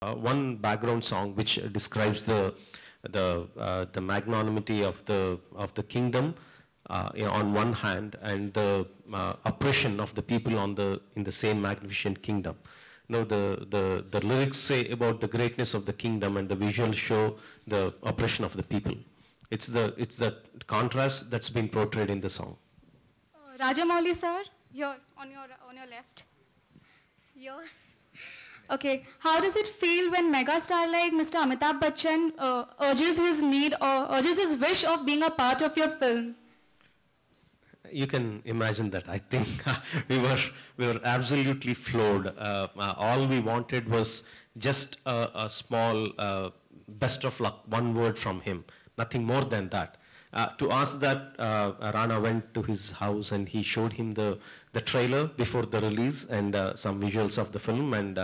one background song which describes the magnanimity of the kingdom on one hand, and the oppression of the people in the same magnificent kingdom. The lyrics say about the greatness of the kingdom, and the visuals show the oppression of the people. It's the contrast that's been portrayed in the song. Rajamouli sir, here on your left. Here. Okay, how does it feel when megastar like Mr. Amitabh Bachchan urges his need or urges his wish of being a part of your film? You can imagine that. I think we were absolutely floored. All we wanted was just a small best of luck, one word from him, nothing more than that. To ask that, Rana went to his house and he showed him the trailer before the release and some visuals of the film, and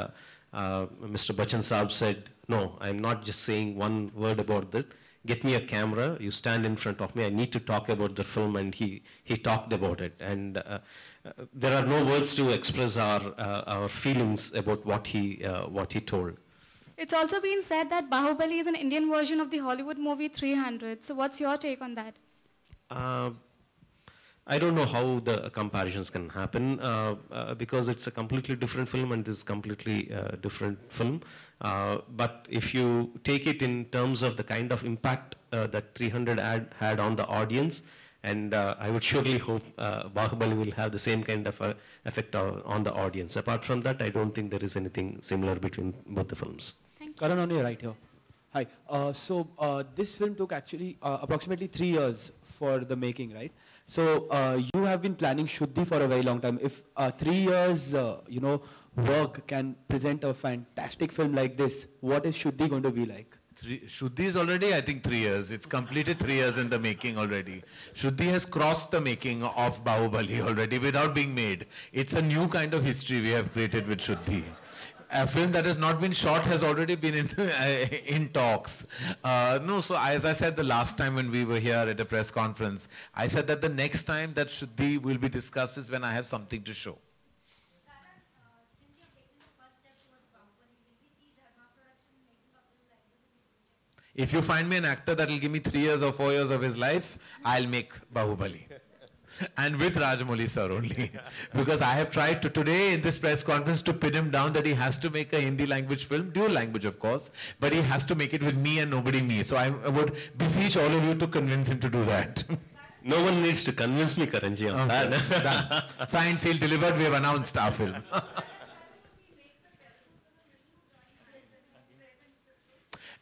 Mr. Bachchan Saab said, "No, I'm not just saying one word about that. Get me a camera, you stand in front of me, I need to talk about the film," and he talked about it. And there are no words to express our feelings about what he told. It's also been said that Bahubali is an Indian version of the Hollywood movie 300. So what's your take on that? I don't know how the comparisons can happen because it's a completely different film and this is completely different film. But if you take it in terms of the kind of impact that 300 had on the audience, and I would surely hope Bahubali will have the same kind of effect on the audience. Apart from that, I don't think there is anything similar between both the films. Karan, on your right here. Hi. So this film took actually approximately 3 years for the making, right? So you have been planning Shuddhi for a very long time. If 3 years, work can present a fantastic film like this, what is Shuddhi going to be like? Shuddhi is already, I think, 3 years. It's completed 3 years in the making already. Shuddhi has crossed the making of Bahubali already without being made. It's a new kind of history we have created with Shuddhi. A film that has not been shot has already been in talks. So as I said the last time when we were here at a press conference, I said that the next time that Shuddhi will be discussed is when I have something to show. If you find me an actor that will give me 3 years or 4 years of his life, I'll make Bahubali. And with Rajamouli sir only. Because I have tried to today in this press conference to pin him down that he has to make a Hindi language film, dual language of course, but he has to make it with me and nobody me. So I would beseech all of you to convince him to do that. No one needs to convince me, Karanji, on that. Signed, sealed, delivered, we have announced our film.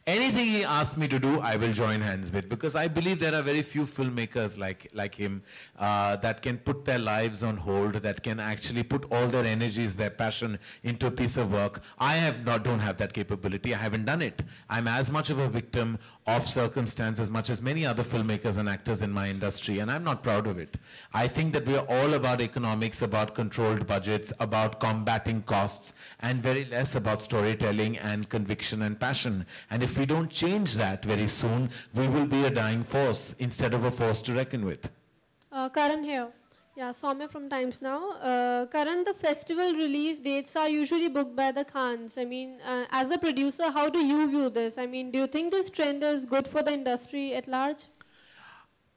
Anything he asks me to do, I will join hands with, because I believe there are very few filmmakers like him that can put their lives on hold, that can actually put all their energies, their passion into a piece of work. I don't have that capability. I haven't done it. I'm as much of a victim of circumstance as much as many other filmmakers and actors in my industry, and I'm not proud of it. I think that we are all about economics, about controlled budgets, about combating costs, and very less about storytelling and conviction and passion. And if we don't change that very soon, we will be a dying force instead of a force to reckon with. Karan here. Yeah, Soumya from Times Now. Karan, the festival release dates are usually booked by the Khans. I mean, as a producer, how do you view this? I mean, do you think this trend is good for the industry at large?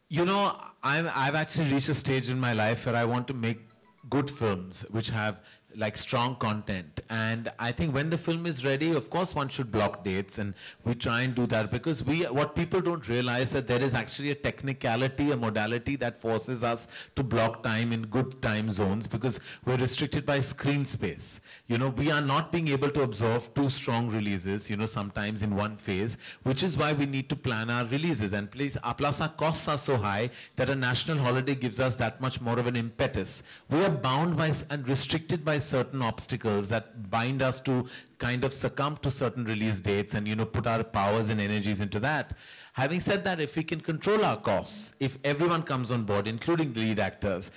You know, I've actually reached a stage in my life where I want to make good films which have like strong content, and I think when the film is ready, of course one should block dates, and we try and do that, because what people don't realize that there is actually a technicality, a modality that forces us to block time in good time zones, because we're restricted by screen space. You know, we are not being able to absorb 2 strong releases, you know, sometimes in one phase, which is why we need to plan our releases. And plus our costs are so high that a national holiday gives us that much more of an impetus. We are bound by and restricted by certain obstacles that bind us to kind of succumb to certain release dates and, you know, put our powers and energies into that. Having said that, if we can control our costs, if everyone comes on board, including the lead actors,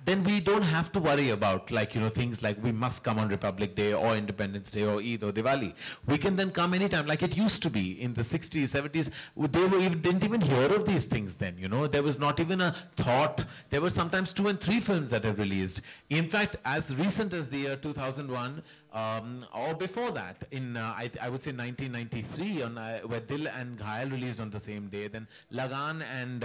then we don't have to worry about, like, you know, things like we must come on Republic Day or Independence Day or Eid or Diwali. We can then come anytime, like it used to be in the 60s, 70s. They didn't even hear of these things then, you know. There was not even a thought. There were sometimes 2 and 3 films that have released. In fact, as recent as the year 2001, or before that, in I would say 1993, where Dil and Ghayal released on the same day. Then Lagan and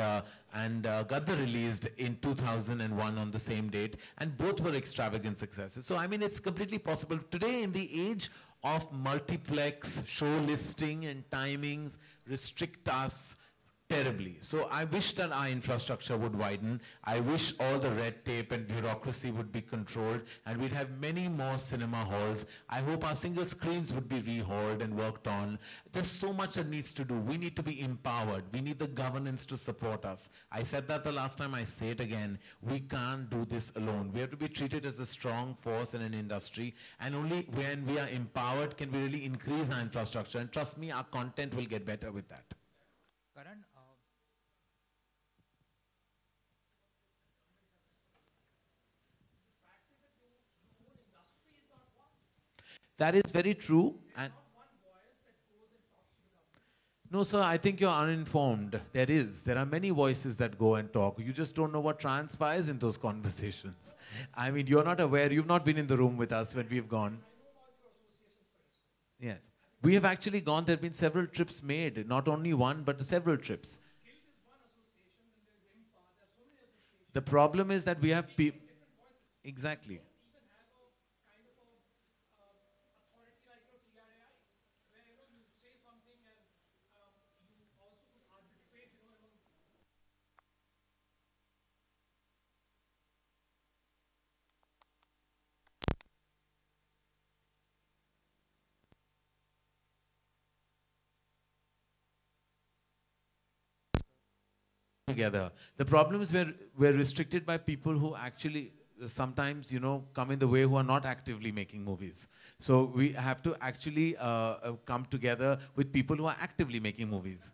Gadar released in 2001 on the same date, and both were extravagant successes. So I mean, it's completely possible today in the age of multiplex show listing and timings restrict us terribly. So I wish that our infrastructure would widen. I wish all the red tape and bureaucracy would be controlled and we'd have many more cinema halls. I hope our single screens would be rehauled and worked on. There's so much that needs to do. We need to be empowered. We need the governance to support us. I said that the last time, I say it again. We can't do this alone. We have to be treated as a strong force in an industry, and only when we are empowered can we really increase our infrastructure. And trust me, our content will get better with that. Karan, That is very true. And no, sir, I think you're uninformed. There are many voices that go and talk. You just don't know what transpires in those conversations. I mean, you're not aware. You've not been in the room with us when we've gone. Yes. We have actually gone. There have been several trips made. Not only one, but several trips. The problem is that we have people. Exactly. Together. The problem is we're restricted by people who actually sometimes, come in the way, who are not actively making movies. So we have to actually come together with people who are actively making movies.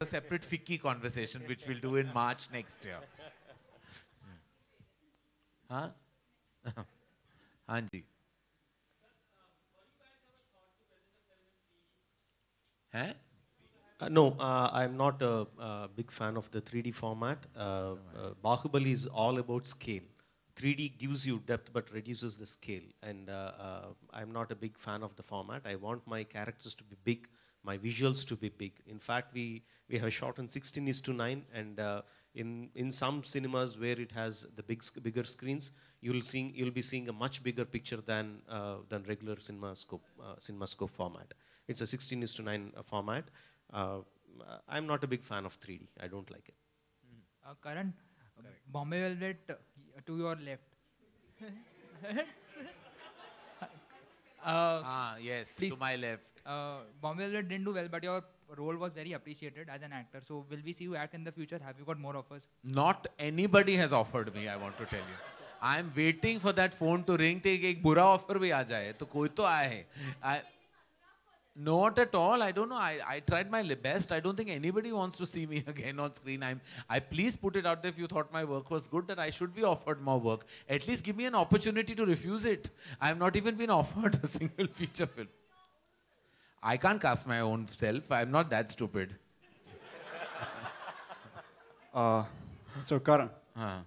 A separate FICCI conversation, which we'll do in March next year. Huh? Hanji. No, I'm not a big fan of the 3D format. Bahubali is all about scale. 3D gives you depth but reduces the scale. And I'm not a big fan of the format. I want my characters to be big, my visuals to be big. In fact, we have shot in 16:9, and in some cinemas where it has the bigger screens, you'll be seeing a much bigger picture than regular CinemaScope format. It's a 16:9 format. I'm not a big fan of 3D. I don't like it. Karan, Bombay Velvet to your left. Yes, please. to my left. Bombay Velvet didn't do well, but your role was very appreciated as an actor. So will we see you act in the future? Have you got more offers? Not anybody has offered me, I want to tell you. I'm waiting for that phone to ring. एक बुरा offer भी आ जाए, तो कोई तो आए है. Not at all. I don't know. I tried my best. I don't think anybody wants to see me again on screen. I please put it out there if you thought my work was good, that I should be offered more work. At least give me an opportunity to refuse it. I have not even been offered a single feature film. I can't cast my own self. I'm not that stupid. So Karan,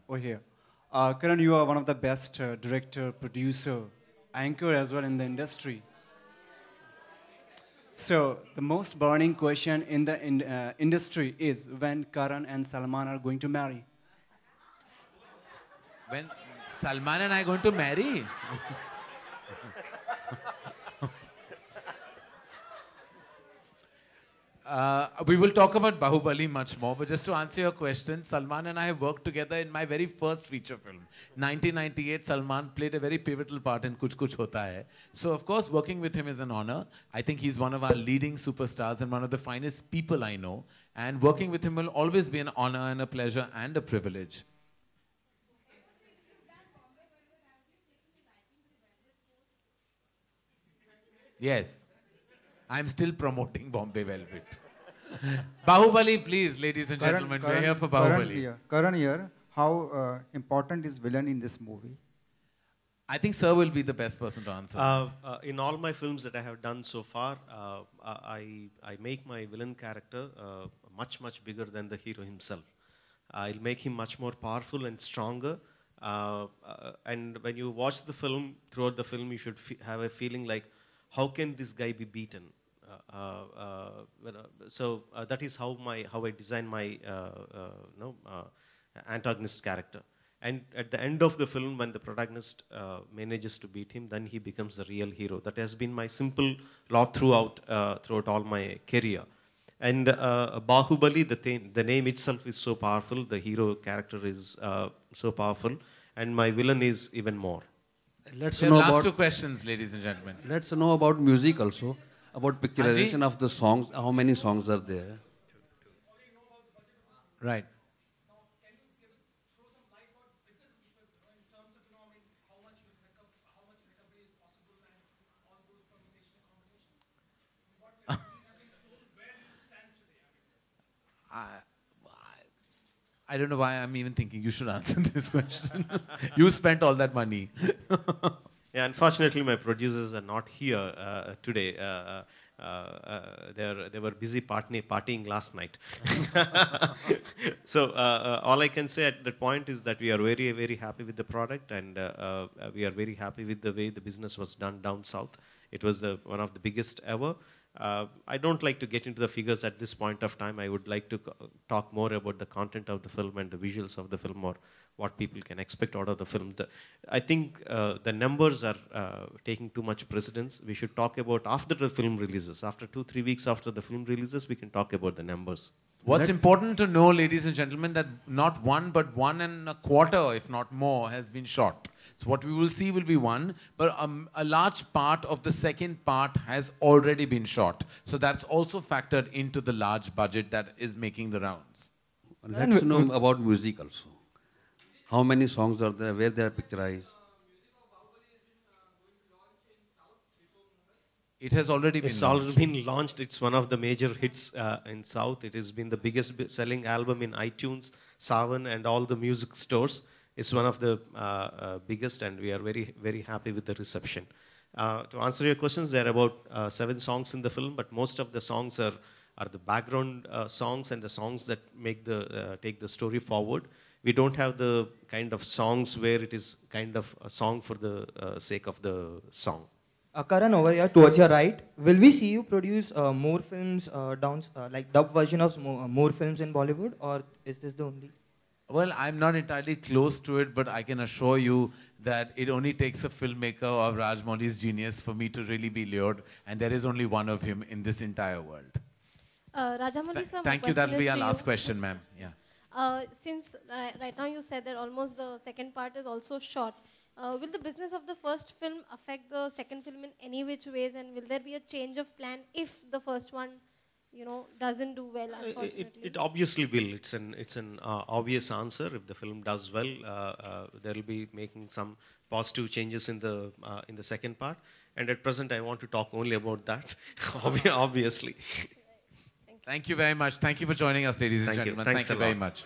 over here. Karan, you are one of the best director, producer, anchor as well in the industry. So the most burning question in the industry is when Karan and Salman are going to marry. When Salman and I are going to marry? We will talk about Bahubali much more, but just to answer your question, Salman and I have worked together in my very first feature film. 1998, Salman played a very pivotal part in Kuch Kuch Hota Hai. So, of course, working with him is an honor. I think he's one of our leading superstars and one of the finest people I know. And working with him will always be an honor and a pleasure and a privilege. Yes. I'm still promoting Bombay Velvet. Bahubali, please, ladies and gentlemen. We're here for Bahubali. Karan here, how important is villain in this movie? I think Sir will be the best person to answer. In all my films that I have done so far, I make my villain character much bigger than the hero himself. I'll make him much more powerful and stronger. And when you watch the film, throughout the film, you should have a feeling like, how can this guy be beaten? That is how I design my antagonist character. And at the end of the film, when the protagonist manages to beat him, then he becomes the real hero. That has been my simple law throughout all my career. And Bahubali, the name itself is so powerful. The hero character is so powerful, and my villain is even more. Let's We have know last about. two questions, ladies and gentlemen. Let's know about music also, about picturization Anji? of the songs. How many songs are there? Right. I don't know why I'm even thinking you should answer this question. You spent all that money. Yeah, unfortunately, my producers are not here today. They were busy partying last night. So all I can say at that point is that we are very, very happy with the product, and we are very happy with the way the business was done down south. It was one of the biggest ever. I don't like to get into the figures at this point of time. I would like to talk more about the content of the film and the visuals of the film, or what people can expect out of the film. I think the numbers are taking too much precedence. We should talk about after the film releases. After 2-3 weeks after the film releases, we can talk about the numbers. What's important to know, ladies and gentlemen, that not one, but 1.25, if not more, has been shot. So what we will see will be one, but a large part of the second part has already been shot. So that's also factored into the large budget that is making the rounds. Let's know about music also. How many songs are there? Where they are picturized? It has already been It's launched. already been launched. It's one of the major hits in South. It has been the biggest selling album in iTunes, Savan, and all the music stores. It's one of the biggest, and we are very, very happy with the reception. To answer your questions, there are about 7 songs in the film, but most of the songs are the background songs and the songs that make take the story forward. We don't have the kind of songs where it is kind of a song for the sake of the song. Karan, over here towards your right, will we see you produce more films, like dub version of more films in Bollywood, or is this the only? Well, I'm not entirely close to it, but I can assure you that it only takes a filmmaker of Rajamouli's genius for me to really be lured, and there is only one of him in this entire world. Rajamouli sir, Thank you. That will be our last question, ma'am. Yeah. Since right now you said that almost the second part is also short, will the business of the first film affect the second film in any which ways, and will there be a change of plan if the first one, doesn't do well, unfortunately? It obviously will. It's an obvious answer. If the film does well, there will be making some positive changes in the second part. And at present, I want to talk only about that, obviously. Thank you very much. Thank you for joining us, ladies and gentlemen. Thank you very much.